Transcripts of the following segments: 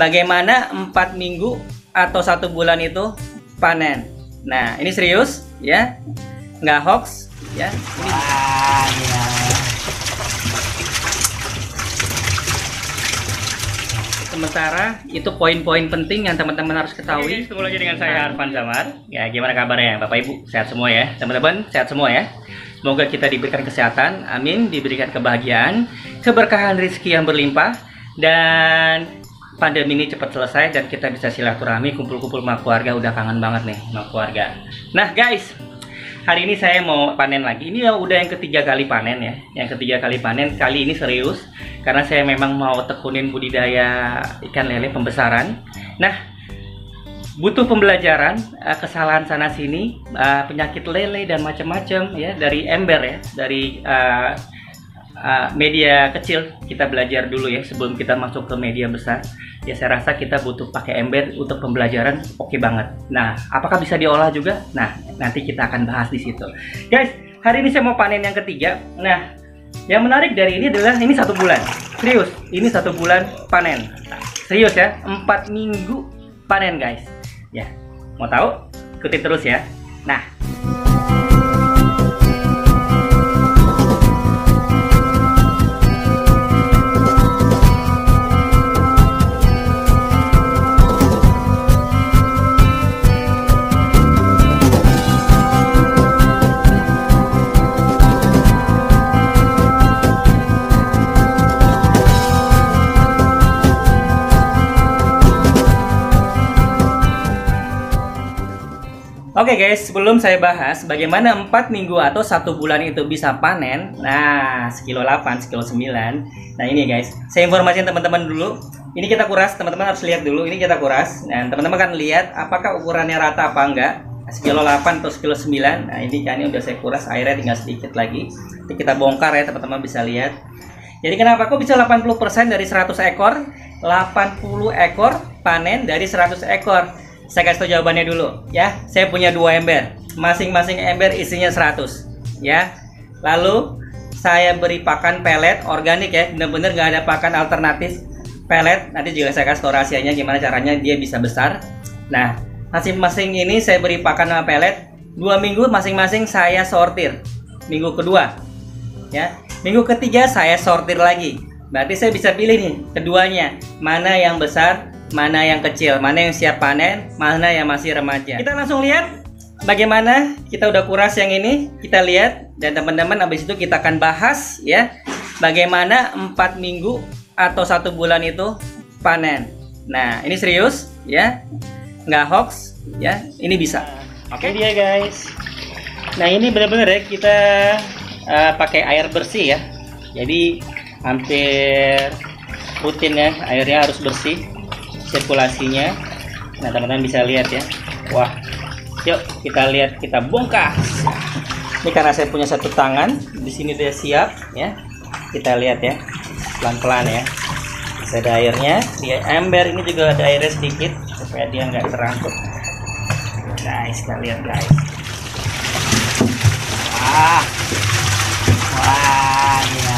bagaimana 4 minggu atau 1 bulan itu panen. Nah, ini serius ya, nggak hoax ya. Ini. Sementara itu poin-poin penting yang teman-teman harus ketahui. Ketemu lagi dengan saya Arfan Zamar. Ya, gimana kabarnya Bapak Ibu? Sehat semua ya, teman-teman. Sehat semua ya. Semoga kita diberikan kesehatan, amin. Diberikan kebahagiaan, keberkahan rezeki yang berlimpah, dan pandemi ini cepat selesai dan kita bisa silaturahmi, kumpul-kumpul sama keluarga. Udah kangen banget nih sama keluarga. Nah guys, hari ini saya mau panen lagi. Ini udah yang ketiga kali panen ya. Yang ketiga kali panen, kali ini serius. Karena saya memang mau tekunin budidaya ikan lele pembesaran. Nah, butuh pembelajaran, kesalahan sana sini, penyakit lele dan macam-macam ya, dari ember ya, dari media kecil kita belajar dulu ya sebelum kita masuk ke media besar. Ya saya rasa kita butuh pakai ember untuk pembelajaran, oke banget. Nah, apakah bisa diolah juga? Nah, nanti kita akan bahas di situ. Guys, hari ini saya mau panen yang ketiga. Nah, yang menarik dari ini adalah ini 1 bulan. Serius, ini 1 bulan panen. Serius ya, 4 minggu panen guys. Ya, mau tahu? Ikuti terus ya. Nah, oke guys, sebelum saya bahas bagaimana 4 minggu atau 1 bulan itu bisa panen. Nah, sekilo 8, sekilo 9. Nah ini guys, saya informasikan teman-teman dulu. Ini kita kuras, teman-teman harus lihat dulu. Ini kita kuras. Nah, teman-teman kan lihat apakah ukurannya rata apa enggak. Sekilo 8 atau sekilo 9. Nah ini kan udah saya kuras, airnya tinggal sedikit lagi. Nanti kita bongkar ya, teman-teman bisa lihat. Jadi kenapa kok bisa 80% dari 100 ekor? 80 ekor panen dari 100 ekor. Saya kasih tahu jawabannya dulu ya. Saya punya 2 ember, masing-masing ember isinya 100 ya. Lalu saya beri pakan pelet organik ya, bener-bener gak ada pakan alternatif, pelet. Nanti juga saya kasih tahu rahasianya gimana caranya dia bisa besar. Nah, masing-masing ini saya beri pakan sama pelet. 2 minggu masing-masing saya sortir. Minggu kedua ya, minggu ketiga saya sortir lagi. Berarti saya bisa pilih nih keduanya, mana yang besar, mana yang kecil, mana yang siap panen, mana yang masih remaja. Kita langsung lihat bagaimana. Kita udah kuras yang ini, kita lihat. Dan teman-teman, habis itu kita akan bahas ya, bagaimana 4 minggu atau 1 bulan itu panen. Nah ini serius ya, nggak hoax ya, ini bisa. Oke dia guys. Nah ini benar-benar ya, kita pakai air bersih ya. Jadi hampir rutin ya, airnya harus bersih sirkulasinya. Nah teman-teman bisa lihat ya. Wah, yuk kita lihat, kita bongkar. Ini karena saya punya 1 tangan, di sini udah siap ya. Kita lihat ya, pelan-pelan ya. Bisa ada airnya di ember ini, juga ada airnya sedikit supaya dia nggak terangkut. Guys, kita lihat guys. Wah, wah ya.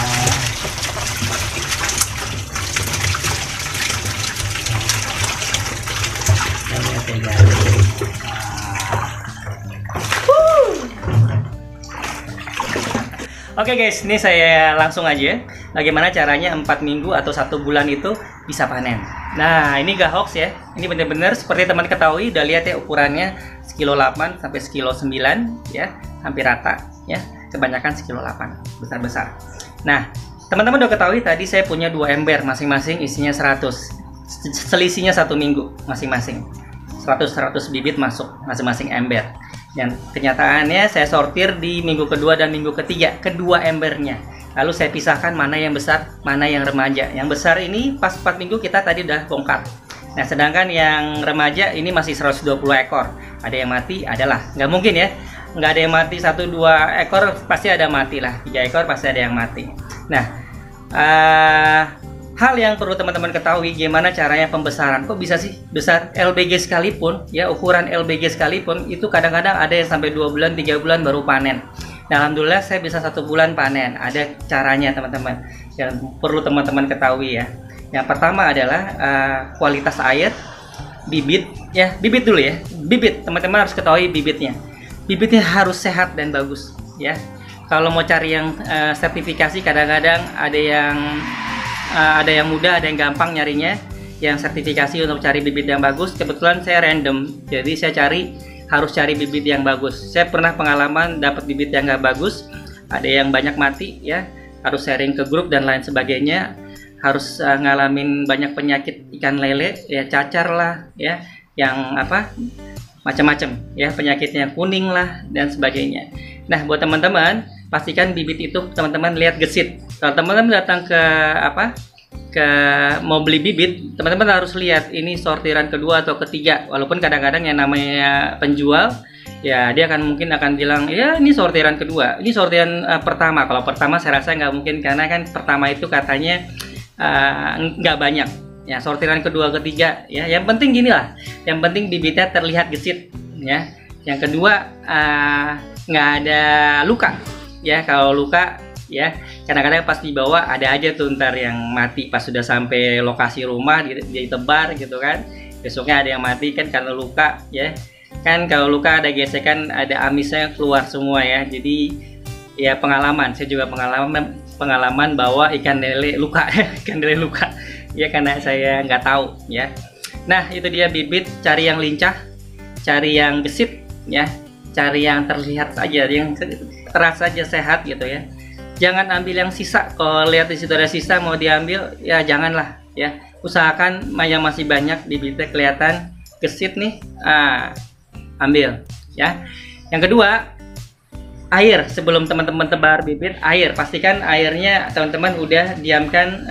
Oke guys, ini saya langsung aja bagaimana caranya 4 minggu atau 1 bulan itu bisa panen. Nah ini gak hoax ya, ini benar-benar seperti teman ketahui, udah lihat ya ukurannya sekilo 8 sampai sekilo 9 ya, hampir rata ya, kebanyakan sekilo 8, besar-besar. Nah teman-teman udah ketahui tadi saya punya 2 ember, masing-masing isinya 100, selisihnya 1 minggu masing-masing, 100 bibit masuk masing-masing ember. Dan kenyataannya saya sortir di minggu kedua dan minggu ketiga, kedua embernya. Lalu saya pisahkan mana yang besar, mana yang remaja. Yang besar ini pas 4 minggu kita tadi udah bongkar. Nah sedangkan yang remaja ini masih 120 ekor. Ada yang mati, adalah. Nggak mungkin ya, nggak ada yang mati 1-2 ekor, pasti ada mati lah. 3 ekor pasti ada yang mati. Nah hal yang perlu teman-teman ketahui, gimana caranya pembesaran. Kok bisa sih besar? LBG sekalipun ya, ukuran LBG sekalipun itu kadang-kadang ada yang sampai 2 bulan 3 bulan baru panen. Nah, alhamdulillah saya bisa 1 bulan panen. Ada caranya teman-teman yang perlu teman-teman ketahui ya. Yang pertama adalah kualitas air, bibit ya, bibit dulu ya. Bibit, teman-teman harus ketahui bibitnya. Bibitnya harus sehat dan bagus ya. Kalau mau cari yang sertifikasi, kadang-kadang ada yang mudah, ada yang gampang nyarinya. Yang sertifikasi untuk cari bibit yang bagus, kebetulan saya random, jadi saya harus cari bibit yang bagus. Saya pernah pengalaman dapat bibit yang nggak bagus, ada yang banyak mati ya, harus sharing ke grup dan lain sebagainya, harus ngalamin banyak penyakit ikan lele ya, cacar lah ya, yang macam-macam ya, penyakitnya kuning lah dan sebagainya. Nah, buat teman-teman, pastikan bibit itu teman-teman lihat gesit. Kalau teman-teman datang ke mau beli bibit, teman-teman harus lihat ini sortiran kedua atau ketiga. Walaupun kadang-kadang yang namanya penjual ya, dia mungkin akan bilang ya ini sortiran kedua, ini sortiran pertama. Kalau pertama saya rasa nggak mungkin, karena kan pertama itu katanya nggak banyak ya. Sortiran kedua, ketiga ya, yang penting gini lah, yang penting bibitnya terlihat gesit ya. Yang kedua nggak ada luka ya. Kalau luka ya, kadang-kadang pas dibawa ada aja tuh ntar yang mati pas sudah sampai lokasi rumah, ditebar gitu kan, besoknya ada yang mati kan karena luka ya. Kan kalau luka ada gesekan, ada amisnya keluar semua ya. Jadi ya pengalaman, saya juga pengalaman bawa ikan lele luka ikan lele luka ya, karena saya nggak tahu ya. Nah, itu dia bibit, cari yang lincah, cari yang gesit ya, cari yang terlihat saja, yang terasa saja sehat gitu ya. Jangan ambil yang sisa. Kalau lihat di situ ada sisa mau diambil ya, janganlah ya. Usahakan yang masih banyak bibitnya kelihatan gesit nih, ambil ya. Yang kedua, air. Sebelum teman-teman tebar bibit, air, pastikan airnya teman-teman udah diamkan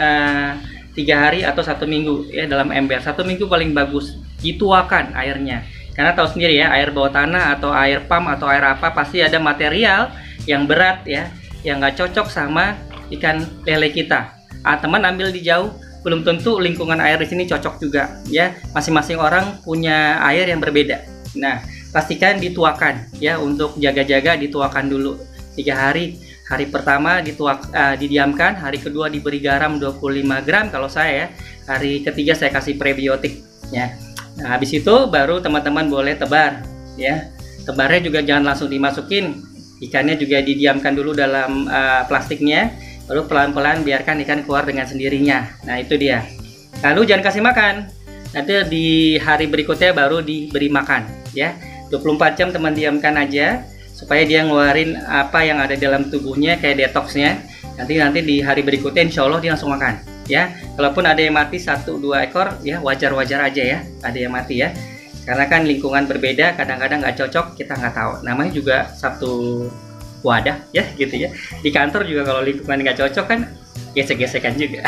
3 hari atau 1 minggu ya dalam ember. 1 minggu paling bagus. Dituakan airnya, karena tahu sendiri ya, air bawah tanah atau air pump atau air apa pasti ada material yang berat ya, yang nggak cocok sama ikan lele kita. Teman ambil di jauh, belum tentu lingkungan air di sini cocok juga ya. Masing-masing orang punya air yang berbeda. Nah, pastikan dituakan ya, untuk jaga-jaga dituakan dulu 3 hari. Hari pertama didiamkan, hari kedua diberi garam 25 gram kalau saya ya. Hari ketiga saya kasih prebiotik ya. Nah, habis itu baru teman-teman boleh tebar ya. Tebarnya juga jangan langsung dimasukin. Ikannya juga didiamkan dulu dalam plastiknya, lalu pelan-pelan biarkan ikan keluar dengan sendirinya. Nah, itu dia. Lalu jangan kasih makan. Nanti di hari berikutnya baru diberi makan ya. 24 jam teman diamkan aja supaya dia ngeluarin apa yang ada dalam tubuhnya, kayak detoxnya. Nanti di hari berikutnya insya Allah dia langsung makan ya. Kalaupun ada yang mati 1-2 ekor ya, wajar-wajar aja ya, ada yang mati ya. Karena kan lingkungan berbeda, kadang-kadang nggak cocok, kita nggak tahu. Namanya juga satu wadah ya gitu ya. Di kantor juga kalau lingkungan nggak cocok kan gesek-gesekan juga.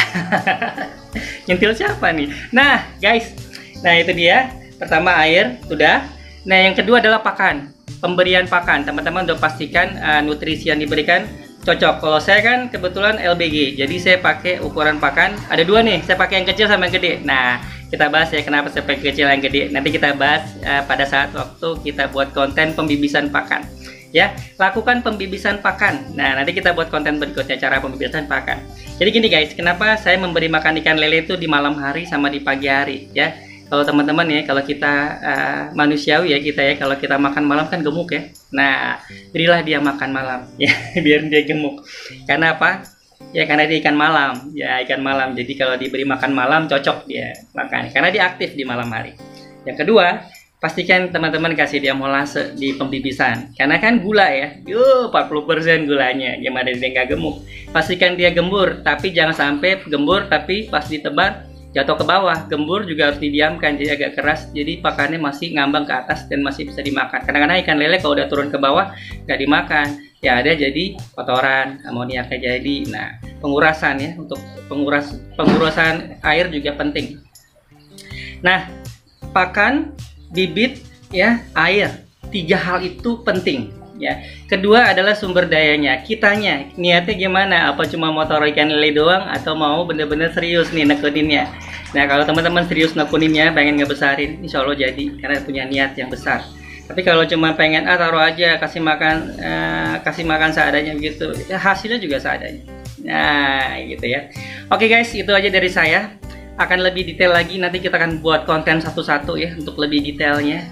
Nyentil siapa nih? Nah guys, nah itu dia. Pertama air, sudah. Nah yang kedua adalah pakan. Pemberian pakan. Teman-teman udah pastikan nutrisi yang diberikan cocok. Kalau saya kan kebetulan LBG, jadi saya pakai ukuran pakan. Ada 2 nih, saya pakai yang kecil sama yang gede. Nah, kita bahas ya kenapa saya pakai kecil yang gede. Nanti kita bahas pada saat waktu kita buat konten pembibisan pakan. Ya, lakukan pembibisan pakan. Nah, nanti kita buat konten berikutnya cara pembibisan pakan. Jadi gini guys, kenapa saya memberi makan ikan lele itu di malam hari sama di pagi hari ya? Kalau teman-teman ya, kalau kita manusiawi ya kita ya, kalau kita makan malam kan gemuk ya. Nah, berilah dia makan malam ya, biar dia gemuk. Karena apa? Ya karena dia ikan malam ya, ikan malam. Jadi kalau diberi makan malam cocok dia makan, karena dia aktif di malam hari. Yang kedua, pastikan teman-teman kasih dia molase di pembibisan, karena kan gula ya, 40% gulanya, gimana dia nggak gemuk. Pastikan dia gembur, tapi jangan sampai gembur tapi pas ditebar jatuh ke bawah. Gembur juga harus didiamkan, jadi agak keras, jadi pakannya masih ngambang ke atas dan masih bisa dimakan. Kadang-kadang ikan lele kalau udah turun ke bawah nggak dimakan ya, ada jadi kotoran, amoniaknya jadi. Nah, pengurasan ya, untuk pengurasan air juga penting. Nah, pakan, bibit ya, air, 3 hal itu penting ya. Kedua adalah sumber dayanya, kitanya niatnya gimana, apa cuma mau taruh ikan lele doang atau mau bener-bener serius nih nekuninnya. Nah, kalau teman-teman serius nekuninnya, pengen ngebesarin, insya Allah jadi, karena punya niat yang besar. Tapi kalau cuma pengen taruh aja, kasih makan seadanya begitu ya, hasilnya juga seadanya. Nah gitu ya. Oke guys, itu aja dari saya. akan lebih detail lagi. Nanti kita akan buat konten satu-satu ya untuk lebih detailnya.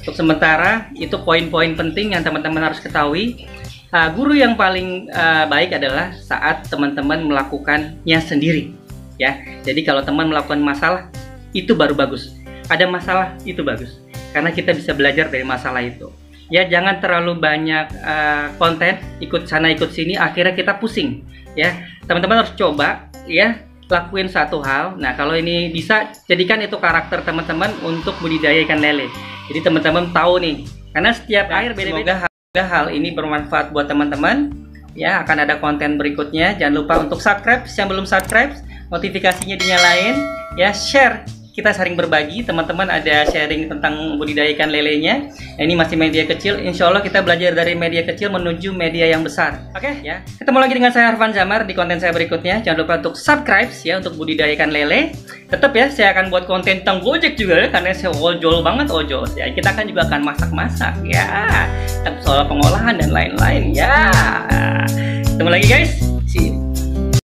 Untuk sementara itu poin-poin penting yang teman-teman harus ketahui. Guru yang paling baik adalah saat teman-teman melakukannya sendiri ya. Jadi kalau teman melakukan masalah itu baru bagus. Ada masalah itu bagus karena kita bisa belajar dari masalah itu. Ya, jangan terlalu banyak konten ikut sana ikut sini akhirnya kita pusing ya. Teman-teman harus coba ya, lakuin satu hal. Nah, kalau ini bisa, jadikan itu karakter teman-teman untuk budidaya ikan lele. Jadi teman-teman tahu nih, karena setiap air beda-beda. Semoga hal ini bermanfaat buat teman-teman ya. Akan ada konten berikutnya. Jangan lupa untuk subscribe yang belum subscribe, notifikasinya dinyalain ya. Share, kita sering berbagi. Teman-teman ada sharing tentang budidaya ikan lelenya. Nah, ini masih media kecil. Insya Allah kita belajar dari media kecil menuju media yang besar. Oke ya. Ketemu lagi dengan saya Arfan Zamar di konten saya berikutnya. Jangan lupa untuk subscribe ya untuk budidaya ikan lele. Tetap ya, saya akan buat konten tentang Gojek juga ya, karena saya ojol banget ojol ya. Kita kan juga akan masak-masak ya, soal pengolahan dan lain-lain ya. Ketemu lagi guys.